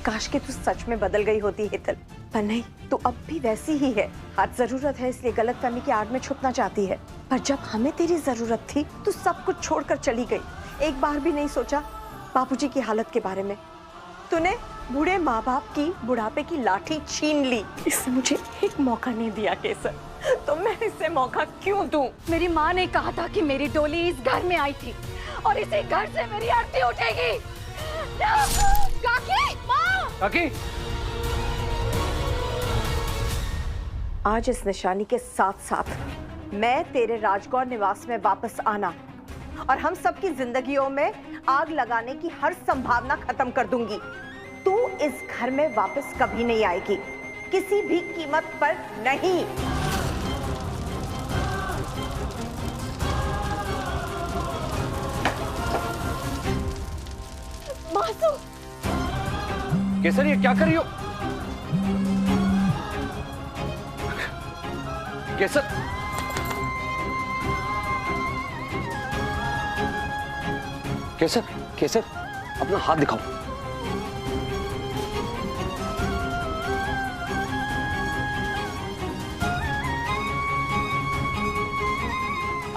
काश कि तू सच में बदल गई होती हेतल, पर नहीं, तू अब भी वैसी ही है। आज जरूरत है इसलिए गलतफहमी की आड़ में छुपना चाहती है, पर जब हमें तेरी जरूरत थी तो सब कुछ छोड़कर चली गई। एक बार भी नहीं सोचा बापूजी की हालत के बारे में। तूने बूढ़े माँ बाप की बुढ़ापे की लाठी छीन ली। इससे मुझे एक मौका नहीं दिया केसर, तो मैं इसे मौका क्यों दूं? मेरी माँ ने कहा था कि मेरी डोली इस घर में आई थी और इसी घर से मेरी आरती उठेगी। काकी, माँ! काकी! आज इस निशानी के साथ साथ मैं तेरे राजगौर निवास में वापस आना और हम सबकी जिंदगियों में आग लगाने की हर संभावना खत्म कर दूंगी। तू इस घर में वापस कभी नहीं आएगी, किसी भी कीमत पर नहीं। मासू! केसर, ये क्या कर रही हो? केसर! केसर, केसर, अपना हाथ दिखाओ।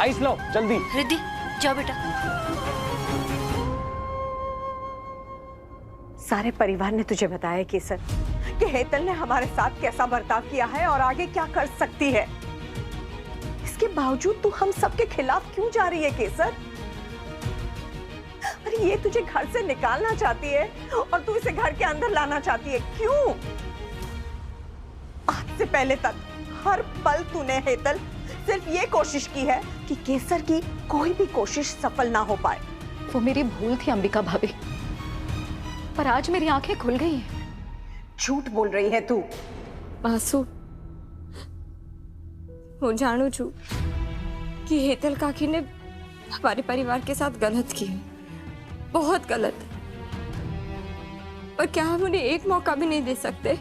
आइस लो जल्दी। रिद्धि, जाओ बेटा। सारे परिवार ने तुझे बताया केसर कि हेतल ने हमारे साथ कैसा बर्ताव किया है और आगे क्या कर सकती है। इसके बावजूद तू हम सबके खिलाफ क्यों जा रही है केसर? अरे ये तुझे घर से निकालना चाहती है और तू इसे घर के अंदर लाना चाहती है, क्यों? आज से पहले तक हर पल तूने हेतल सिर्फ ये कोशिश की है कि केसर की कोई भी कोशिश सफल ना हो पाए। वो मेरी भूल थी अंबिका भाभी, पर आज मेरी आंखें खुल गई हैं। झूठ बोल रही है तू। मासू, હું જાણું છું कि हेतल काकी ने हमारे परिवार के साथ गलत किया, बहुत गलत। पर क्या हम उन्हें एक मौका भी नहीं दे सकते?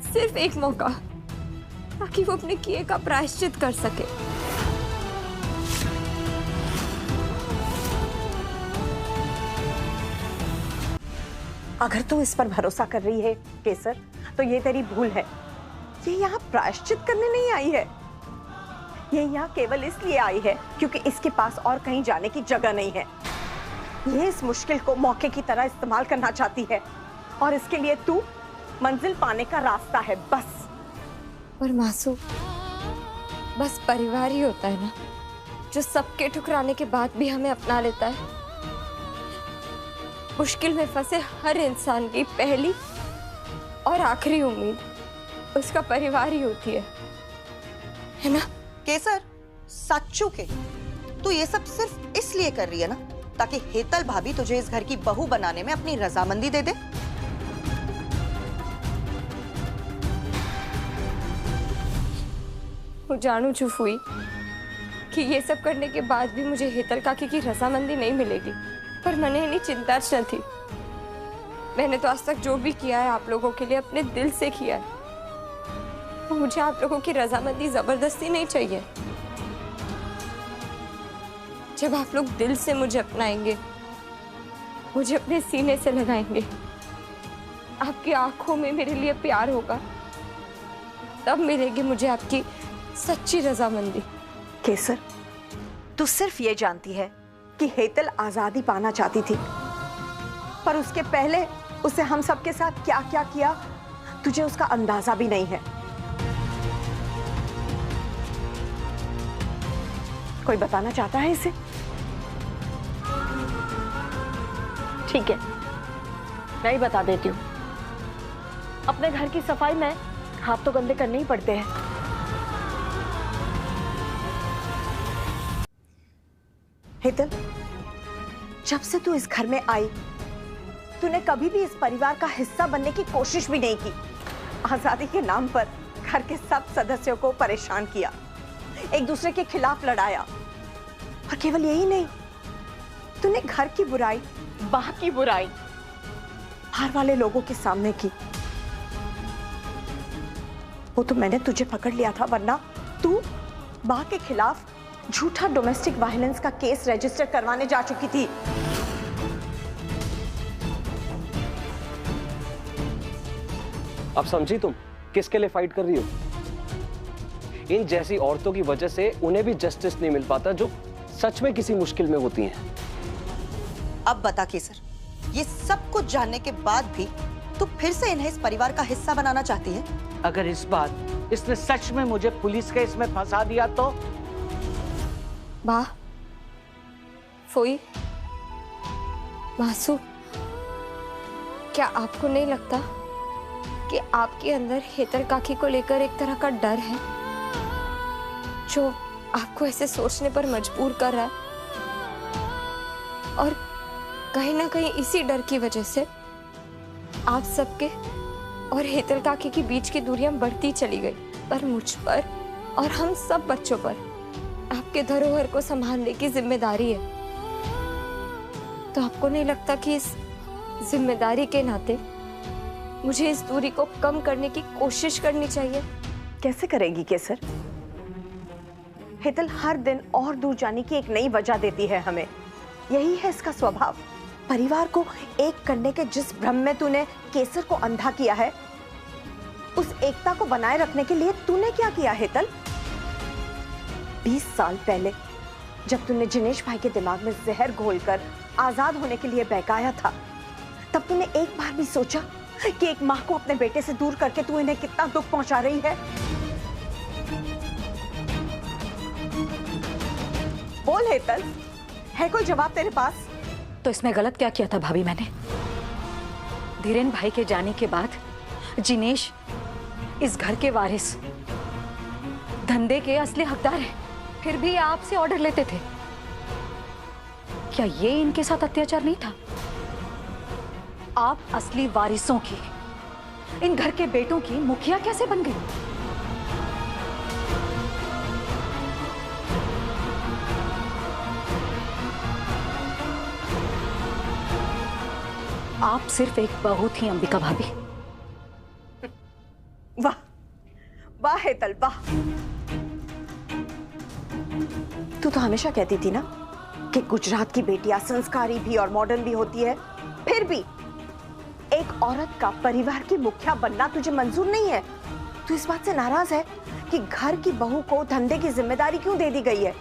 सिर्फ एक मौका, ताकि वो अपने किए का प्रायश्चित कर सके। अगर तू इस पर भरोसा कर रही है केसर, तो ये तेरी भूल है। ये यहाँ प्रायश्चित करने नहीं आई है, ये यहाँ केवल इसलिए आई है क्योंकि इसके पास और कहीं जाने की जगह नहीं है। ये इस मुश्किल को मौके की तरह इस्तेमाल करना चाहती है और इसके लिए तू मंजिल पाने का रास्ता है, बस। पर मासू, बस परिवार ही होता है ना, जो सबके ठुकराने के बाद भी हमें अपना लेता है। मुश्किल में फंसे हर इंसान की पहली और आखिरी उम्मीद उसका परिवार ही होती है ना? केसर, सच्चू के तू ये सब सिर्फ इसलिए कर रही है ना ताकि हेतल भाभी तुझे इस घर की बहू बनाने में अपनी रजामंदी दे दे? હું જાણું છું ફૂઈ कि ये सब करने के बाद भी मुझे हेतल काकी की रजामंदी नहीं मिलेगी, पर मैंने इन्हीं चिंता न थी। मैंने तो आज तक जो भी किया है आप लोगों के लिए अपने दिल से किया है। मुझे आप लोगों की रजामंदी जबरदस्ती नहीं चाहिए। जब आप लोग दिल से मुझे अपनाएंगे, मुझे अपने सीने से लगाएंगे, आपकी आंखों में मेरे लिए प्यार होगा, तब मिलेगी मुझे आपकी सच्ची रजामंदी। केसर, तू सिर्फ ये जानती है कि हेतल आजादी पाना चाहती थी, पर उसके पहले उसे हम सबके साथ क्या क्या किया तुझे उसका अंदाजा भी नहीं है। कोई बताना चाहता है इसे? ठीक है, मैं ही बता देती हूँ। अपने घर की सफाई में हाथ तो गंदे करने ही पड़ते हैं। हेतल, जब से तू इस घर में आई, तूने कभी भी इस परिवार का हिस्सा बनने की कोशिश भी नहीं की। आजादी के नाम पर घर के सब सदस्यों को परेशान किया, एक दूसरे के खिलाफ लड़ाया। और केवल यही नहीं, तूने घर की बुराई, बाकी बुराई बाहर वाले लोगों के सामने की। वो तो मैंने तुझे पकड़ लिया था, वरना तू बा के खिलाफ झूठा डोमेस्टिक वायलेंस का केस रजिस्टर करवाने जा चुकी थी। अब समझी तुम किसके लिए फाइट कर रही हो? इन जैसी औरतों की वजह से उन्हें भी जस्टिस नहीं मिल पाता जो सच में किसी मुश्किल में होती हैं। अब बता केसर, ये सब कुछ जानने के बाद भी तू फिर से इन्हें इस परिवार का हिस्सा बनाना चाहती है? अगर इस बार इसने सच में मुझे पुलिस केस में फंसा दिया तो? बा, फूई, मासू, क्या आपको नहीं लगता कि आपके अंदर हेतल काकी को लेकर एक तरह का डर है जो आपको ऐसे सोचने पर मजबूर कर रहा है? और कहीं ना कहीं इसी डर की वजह से आप सबके और हेतल काकी के बीच की दूरियां बढ़ती चली गई। पर मुझ पर और हम सब बच्चों पर आपके धरोहर को संभालने की जिम्मेदारी है। तो आपको नहीं लगता कि इस जिम्मेदारी के नाते मुझे इस दूरी को कम करने की कोशिश करनी चाहिए? कैसे करेगी केसर? हेतल हर दिन और दूर जाने की एक नई वजह देती है हमें। यही है इसका स्वभाव। परिवार को एक करने के जिस भ्रम में तूने केसर को अंधा किया है, उस एकता को बनाए रखने के लिए तूने क्या किया हेतल? 20 साल पहले जब तूने जिनेश भाई के दिमाग में जहर घोलकर आजाद होने के लिए बहकाया था, तब तूने एक बार भी सोचा कि एक माँ को अपने बेटे से दूर करके तू इन्हें कितना दुख पहुंचा रही है? बोल हेतल, है कोई जवाब तेरे पास? तो इसमें गलत क्या किया था भाभी मैंने? धीरेन भाई के जाने के बाद जिनेश इस घर के वारिस, धंधे के असली हकदार हैं, फिर भी आपसे ऑर्डर लेते थे। क्या ये इनके साथ अत्याचार नहीं था? आप असली वारिसों की, इन घर के बेटों की मुखिया कैसे बन गई? आप सिर्फ एक बहू थी अंबिका भाभी। वाह वाह हेतल वाह। तू तो हमेशा कहती थी ना कि गुजरात की बेटियां संस्कारी भी और मॉडर्न भी होती है, फिर भी एक औरत का परिवार की मुखिया बनना तुझे मंजूर नहीं है। तू इस बात से नाराज है कि घर की बहू को धंधे की जिम्मेदारी क्यों दे दी गई है?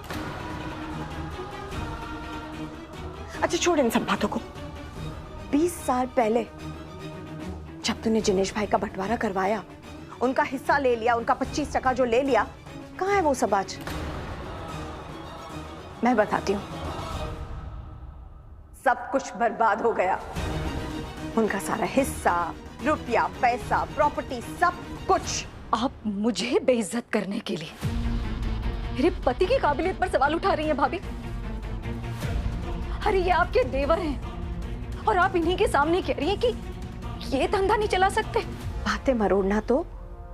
अच्छा छोड़ इन सब बातों को। 20 साल पहले जब तूने जिनेश भाई का बंटवारा करवाया, उनका हिस्सा ले लिया, उनका 25% जो ले लिया, कहां है वो सब आज? मैं बताती हूं, सब कुछ बर्बाद हो गया। उनका सारा हिस्सा, रुपया, पैसा, प्रॉपर्टी, सब कुछ। आप मुझे बेइज्जत करने के लिए मेरे पति की काबिलियत पर सवाल उठा रही हैं भाभी? अरे ये आपके देवर हैं और आप इन्हीं के सामने कह रही हैं कि ये धंधा नहीं चला सकते। बातें मरोड़ना तो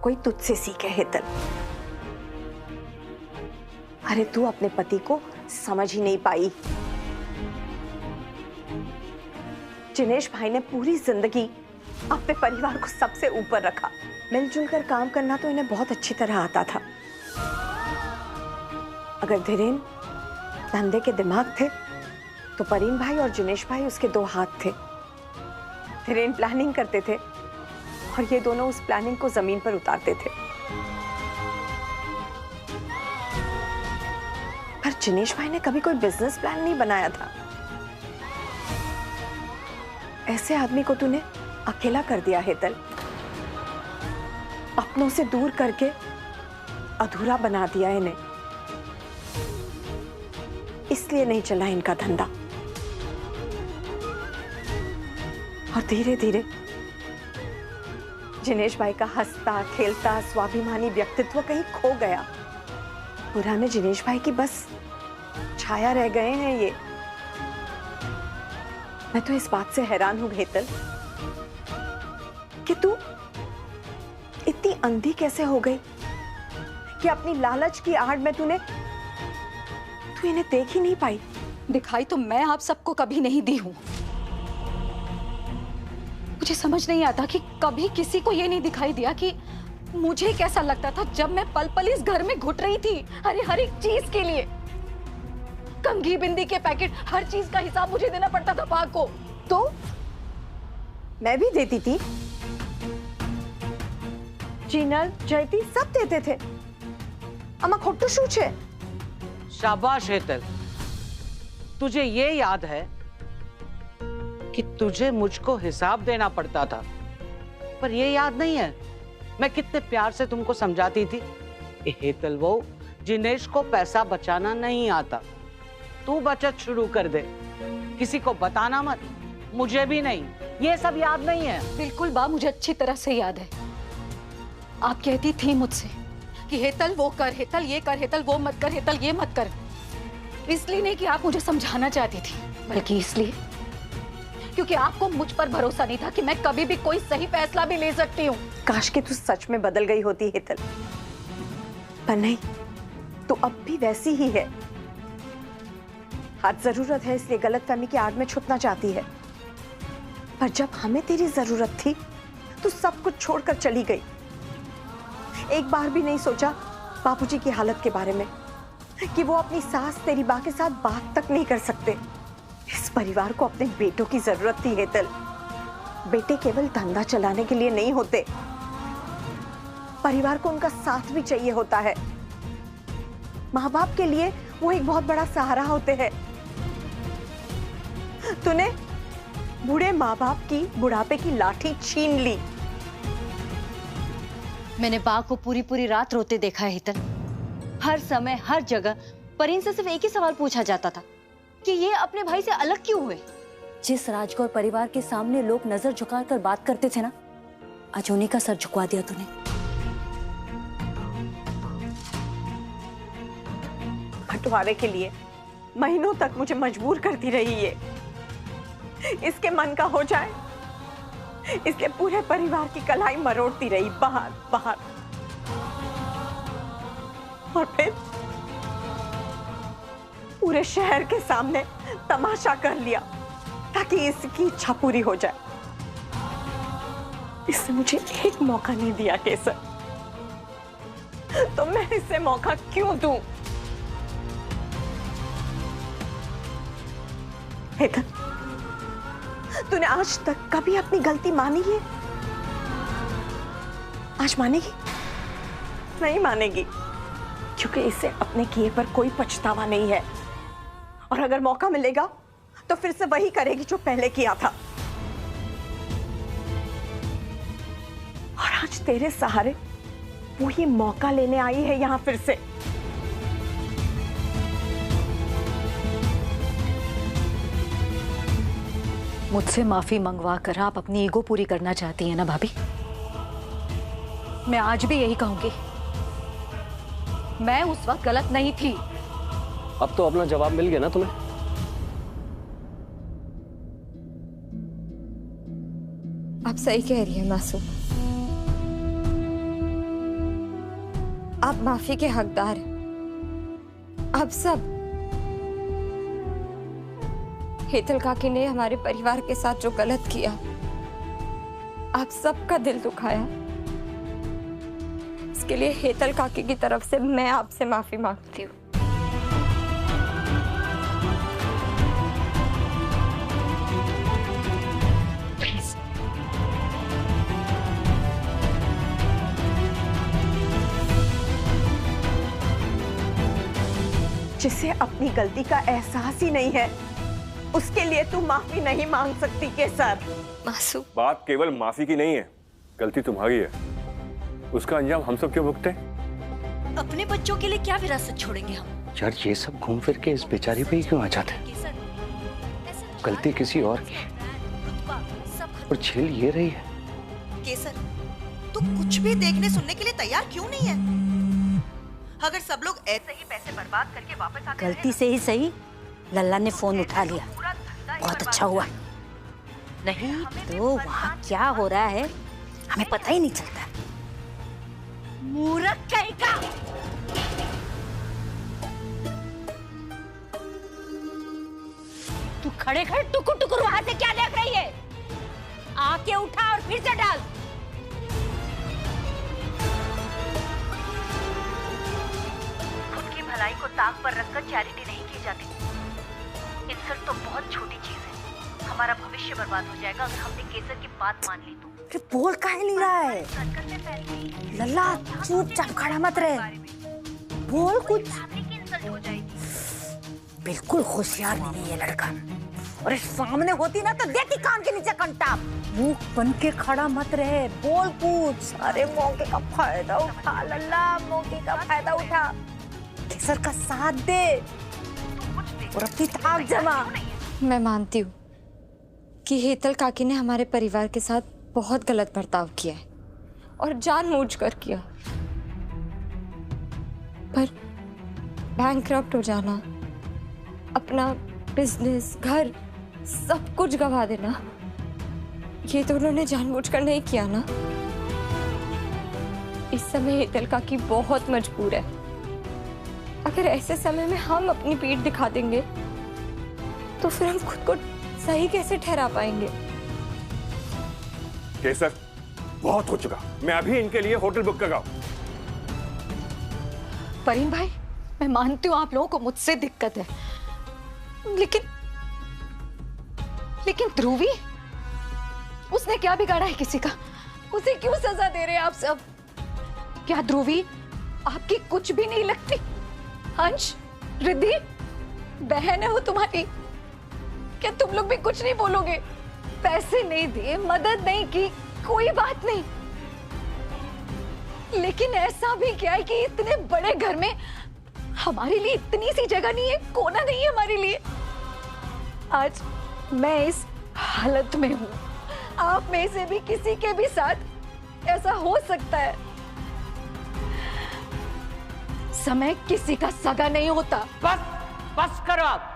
कोई तुझसे सीखे हेतल। अरे तू अपने पति को समझ ही नहीं पाई। जिनेश भाई ने पूरी जिंदगी अपने परिवार को सबसे ऊपर रखा। मिलजुल कर काम करना तो इन्हें बहुत अच्छी तरह आता था। अगर धीरेन धंधे के दिमाग थे तो परीन भाई और जिनेश भाई उसके दो हाथ थे। धीरेन प्लानिंग करते थे और ये दोनों उस प्लानिंग को जमीन पर उतारते थे। पर जिनेश भाई ने कभी कोई बिजनेस प्लान नहीं बनाया था। ऐसे आदमी को तूने अकेला कर दिया हेतल। अपनों से दूर करके अधूरा बना दिया इन्हें। इसलिए नहीं चला इनका धंधा। और धीरे धीरे जिनेश भाई का हंसता खेलता स्वाभिमानी व्यक्तित्व कहीं खो गया। पुराने जिनेश भाई की बस छाया रह गए हैं ये। मैं तो इस बात से हैरान हूं हेतल कि तू इतनी अंधी कैसे हो गई कि अपनी लालच की आड़ में तू इन्हें देख ही नहीं पाई। दिखाई तो मैं आप सबको कभी नहीं दी हूं। मुझे समझ नहीं आता कि कभी किसी को ये नहीं दिखाई दिया कि मुझे कैसा लगता था जब मैं पल पल इस घर में घुट रही थी। अरे हर एक चीज के लिए, कंघी बिंदी के पैकेट, हर चीज का हिसाब मुझे देना पड़ता था पाक को। तो मैं भी देती थी। जीनल, जयती सब देते थे। अम्मा खोटू शू छे? शाबाश हेतल, तुझे ये याद है कि तुझे मुझको हिसाब देना पड़ता था, पर ये याद नहीं है मैं कितने प्यार से तुमको समझाती थी। हेतल वो जिनेश को पैसा बचाना नहीं आता, तू बचत शुरू कर दे, किसी को बताना मत, मुझे भी नहीं। ये सब याद नहीं है? बिल्कुल बा, मुझे अच्छी तरह से याद है। आप कहती थी मुझसे कि हेतल वो कर, हेतल ये कर, हेतल वो मत कर, हेतल ये मत कर। इसलिए नहीं कि आप मुझे समझाना चाहती थी, बल्कि इसलिए क्योंकि आपको मुझ पर भरोसा नहीं था कि मैं कभी भी कोई सही फैसला भी ले सकती हूँ। काश कि तू सच में बदल गई होती हेतल, पर नहीं, तू अब भी वैसी ही है। आज जरूरत है इसलिए गलतफहमी की आड़ में छुपना चाहती है, पर जब हमें तेरी जरूरत थी तू सब कुछ छोड़कर चली गई। एक बार भी नहीं सोचा बापूजी की हालत के बारे में, कि वो अपनी सास तेरी बा के साथ बात तक नहीं कर सकते। इस परिवार को अपने बेटों की जरूरत थी हेतल। बेटे केवल धंधा चलाने के लिए नहीं होते, परिवार को उनका साथ भी चाहिए होता है। माँ बाप के लिए वो एक बहुत बड़ा सहारा होते हैं। तूने बूढ़े माँ बाप की बुढ़ापे की लाठी छीन ली। मैंने बा को पूरी पूरी रात रोते देखा है हेतल। हर समय हर जगह परीन से सिर्फ एक ही सवाल पूछा जाता था कि ये अपने भाई से अलग क्यों हुए। जिस राजकौर परिवार के सामने लोग नजर झुकाकर बात करते थे ना, आज उन्हीं का सर झुकवा दिया तूने। बंटवारे के लिए महीनों तक मुझे मजबूर करती रही है, इसके मन का हो जाए इसलिए पूरे परिवार की कलाई मरोड़ती रही बाहर बाहर, और फिर पूरे शहर के सामने तमाशा कर लिया ताकि इसकी इच्छा पूरी हो जाए। इसने मुझे एक मौका नहीं दिया केसर, तो मैं इसे मौका क्यों दूं? हेतल, तूने आज तक कभी अपनी गलती मानी है? आज मानेगी? नहीं मानेगी, क्योंकि इसे अपने किए पर कोई पछतावा नहीं है, और अगर मौका मिलेगा तो फिर से वही करेगी जो पहले किया था। और आज तेरे सहारे वो ये मौका लेने आई है यहां फिर से। मुझसे माफी मंगवा कर आप अपनी ईगो पूरी करना चाहती हैं ना भाभी? मैं आज भी यही कहूंगी, मैं उस वक्त गलत नहीं थी। अब तो अपना जवाब मिल गया ना तुम्हें? आप सही कह रही है मासूम, आप माफी के हकदार हैं। आप सब, हेतल काकी ने हमारे परिवार के साथ जो गलत किया, आप सबका दिल दुखाया, इसके लिए हेतल काकी की तरफ से मैं आपसे माफी मांगती हूँ। जिसे अपनी गलती का एहसास ही नहीं है, उसके लिए तू माफी नहीं मांग सकती केसर। मासूम, बात केवल माफी की नहीं है, गलती तुम्हारी है, उसका अंजाम हम सब क्यों भुगते? अपने बच्चों के लिए क्या विरासत छोड़ेंगे हम? यार ये सब घूम फिर के इस बेचारी पे ही क्यों आ जाते हैं? गलती किसी और की है और झेल ये रही है। केसर, तू कुछ भी देखने सुनने के लिए तैयार क्यों नहीं है? अगर सब लोग ऐसे ही पैसे बर्बाद करके वापस आते गलती से ही सही लल्ला ने फोन उठा लिया, बहुत अच्छा हुआ। नहीं तो वहाँ क्या हो रहा है हमें पता ही नहीं चलता। मूर्ख कहीं का। तू खड़े खड़े टुकुर टुकुर वहां से क्या देख रही है? आके उठा और फिर से डाल। खुद की भलाई को ताक पर रखकर चैरिटी नहीं की जाती। इंसल्ट तो बहुत छोटी चीज है, हमारा भविष्य बर्बाद हो जाएगा अगर हमने केसर की बात मान ली तो। अरे बोल काहे नहीं रहा है? लल्ला चुपचाप खड़ा मत रहे, बोल कुछ। बिल्कुल होशियार नहीं है ये लड़का। अरे सामने होती ना तो देती कान के नीचे कंटाप। मुंह बन के खड़ा मत रहे, बोल कुछ। अरे मौके का फायदा उठा लल्ला, मौके का फायदा उठा। केसर का साथ दे और अपनी ताक जमा। मैं मानती हूँ कि हेतल काकी ने हमारे परिवार के साथ बहुत गलत बर्ताव किया है और जानबूझकर किया, पर बैंकक्रप्ट हो जाना, अपना बिजनेस, घर, सब कुछ गवा देना, ये तो उन्होंने जानबूझकर नहीं किया ना। इस समय हेतल काकी बहुत मजबूर है। अगर ऐसे समय में हम अपनी पीठ दिखा देंगे तो फिर हम खुद को सही कैसे ठहरा पाएंगे? केसर, बहुत हो चुका। मैं अभी इनके लिए होटल बुक कर रहा हूं। परीन भाई, मैं मानती हूँ आप लोगों को मुझसे दिक्कत है, लेकिन ध्रुवी, उसने क्या बिगाड़ा है किसी का? उसे क्यों सजा दे रहे हैं आप सब? क्या ध्रुवी आपकी कुछ भी नहीं लगती? अंश, रिद्धि, बहन है वो तुम्हारी, क्या तुम लोग भी कुछ नहीं बोलोगे? पैसे नहीं दिए, मदद नहीं की, कोई बात नहीं, लेकिन ऐसा भी क्या है कि इतने बड़े घर में हमारे लिए इतनी सी जगह नहीं है, कोना नहीं है हमारे लिए। आज मैं इस हालत में हूं, आप में से भी किसी के भी साथ ऐसा हो सकता है। समय किसी का सगा नहीं होता। बस करो आप।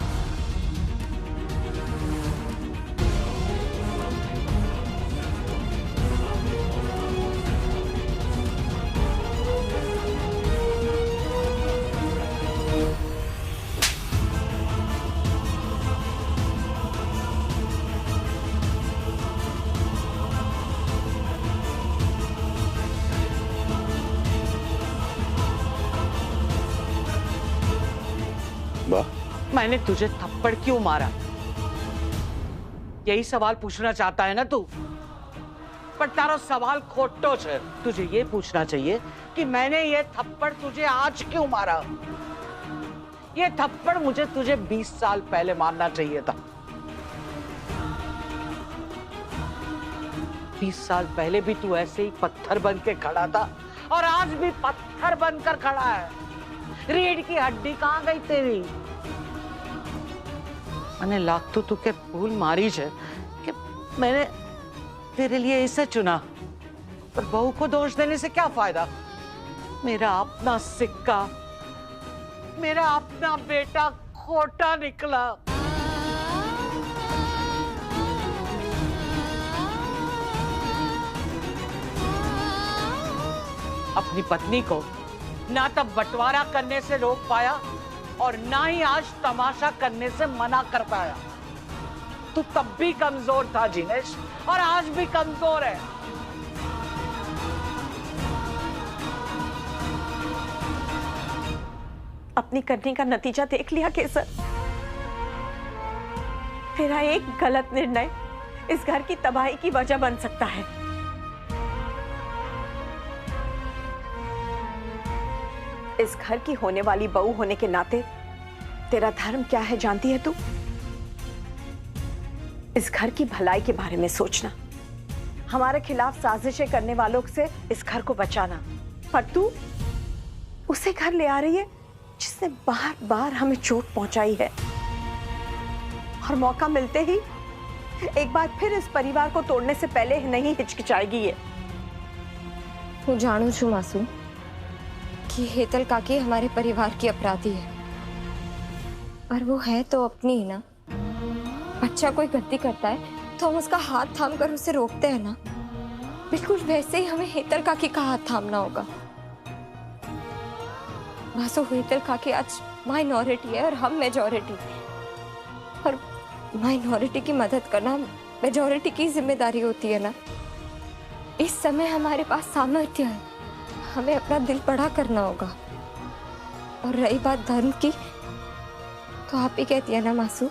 मैंने तुझे थप्पड़ क्यों मारा? यही सवाल पूछना चाहता है ना तू? पर तारा सवाल खोटो है। तुझे ये पूछना चाहिए कि मैंने ये थप्पड़ तुझे आज क्यों मारा? ये थप्पड़ मुझे तुझे 20 साल पहले मारना चाहिए था। 20 साल पहले भी तू ऐसे ही पत्थर बन के खड़ा था और आज भी पत्थर बनकर खड़ा है। रीढ़ की हड्डी कहां गई तेरी? मैंने लाख तो तुके भूल मारी है कि मैंने तेरे लिए इसे चुना, पर बहू को दोष देने से क्या फायदा? मेरा अपना सिक्का, मेरा अपना बेटा खोटा निकला। अपनी पत्नी को ना तब बंटवारा करने से रोक पाया और ना ही आज तमाशा करने से मना कर पाया। तू तब भी कमजोर था जिनेश, और आज भी कमजोर है। अपनी करने का नतीजा देख लिया केसर। तेरा एक गलत निर्णय इस घर की तबाही की वजह बन सकता है। इस घर की होने वाली बहू होने के नाते तेरा धर्म क्या है जानती है तू? इस घर की भलाई के बारे में सोचना, हमारे खिलाफ साजिशें करने वालों से इस घर को बचाना। पर तू उसे घर ले आ रही है जिसने बार बार हमें चोट पहुंचाई है, और मौका मिलते ही एक बार फिर इस परिवार को तोड़ने से पहले नहीं हिचकिचाएगी ये। હું જાણું છું માસू कि हेतल काकी हमारे परिवार की अपराधी है, पर वो है तो अपनी ही ना। बच्चा कोई गलती करता है तो हम उसका हाथ थाम कर उसे रोकते हैं ना, बिल्कुल वैसे ही हमें हेतल काकी का हाथ थामना होगा। मासू, हेतल काकी आज माइनॉरिटी है और हम मेजॉरिटी, और माइनॉरिटी की मदद करना मेजॉरिटी की जिम्मेदारी होती है ना। इस समय हमारे पास सामर्थ्य है, हमें अपना दिल बड़ा करना होगा। और रही बात धर्म की, तो आप ही कहती है ना मासू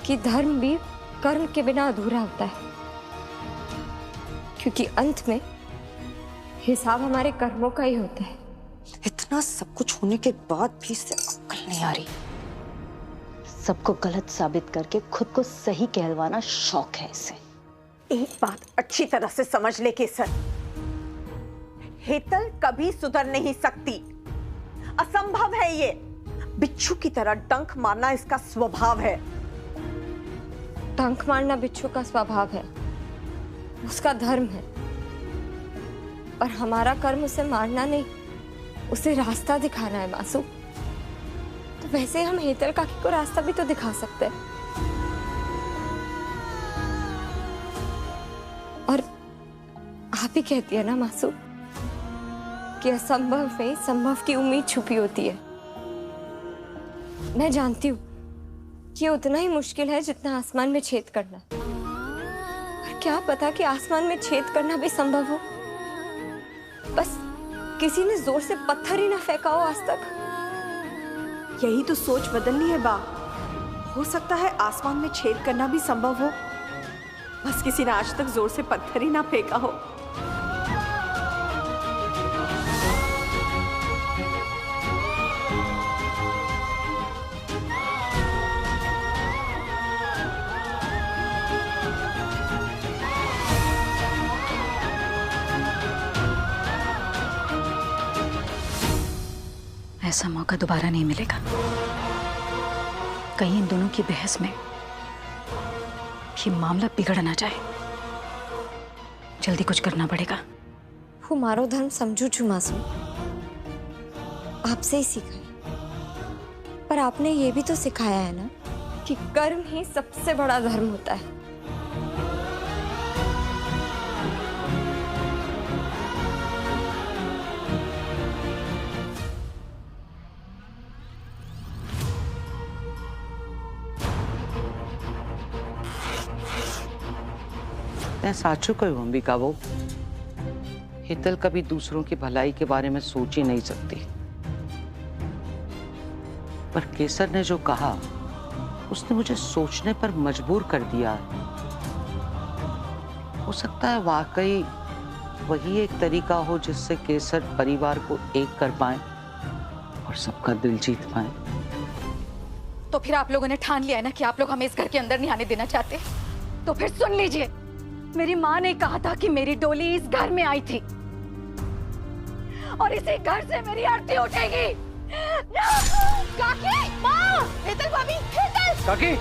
कि धर्म भी कर्म के बिना अधूरा होता है। क्योंकि अंत में हिसाब हमारे कर्मों का ही होता है। इतना सब कुछ होने के बाद भी इसे अक्ल नहीं आ रही। सबको गलत साबित करके खुद को सही कहलवाना शौक है इसे। एक बात अच्छी तरह से समझ ले केसर, हेतल कभी सुधर नहीं सकती, असंभव है ये। बिच्छू की तरह डंक मारना इसका स्वभाव है। डंक मारना बिच्छू का स्वभाव है, उसका धर्म है। और हमारा कर्म उसे मारना नहीं, उसे रास्ता दिखाना है मासू। तो वैसे हम हेतल काकी को रास्ता भी तो दिखा सकते हैं। और आप ही कहती है ना मासू कि असंभव में संभव की उम्मीद छुपी होती है। मैं जानती हूँ कि ये उतना ही मुश्किल है जितना आसमान में छेद करना। पर क्या पता कि आसमान में छेद करना भी संभव हो। बस किसी ने जोर से पत्थर ही ना फेंका हो आज तक। यही तो सोच बदलनी है बा। हो सकता है आसमान में छेद करना भी संभव हो, बस किसी ने आज तक जोर से पत्थर ही ना फेंका हो। ऐसा मौका दोबारा नहीं मिलेगा। कहीं इन दोनों की बहस में ये मामला बिगड़ ना जाए। जल्दी कुछ करना पड़ेगा। वो मारो धर्म समझू छू मासूम, आपसे ही सीखा है। पर आपने ये भी तो सिखाया है ना कि कर्म ही सबसे बड़ा धर्म होता है। साचू कोई अंबिका, वो हेतल कभी दूसरों की भलाई के बारे में सोच ही नहीं सकती। पर केसर ने जो कहा उसने मुझे सोचने पर मजबूर कर दिया। हो सकता है वाकई वही एक तरीका हो जिससे केसर परिवार को एक कर पाए और सबका दिल जीत पाए। तो फिर आप लोगों ने ठान लिया है ना कि आप लोग हमें इस घर के अंदर नहीं आने देना चाहते। तो फिर सुन लीजिए, मेरी माँ ने कहा था कि मेरी डोली इस घर में आई थी और इसी घर से मेरी आरती उठेगी। काकी, माँ, हेतल भाभी, हेतल। काकी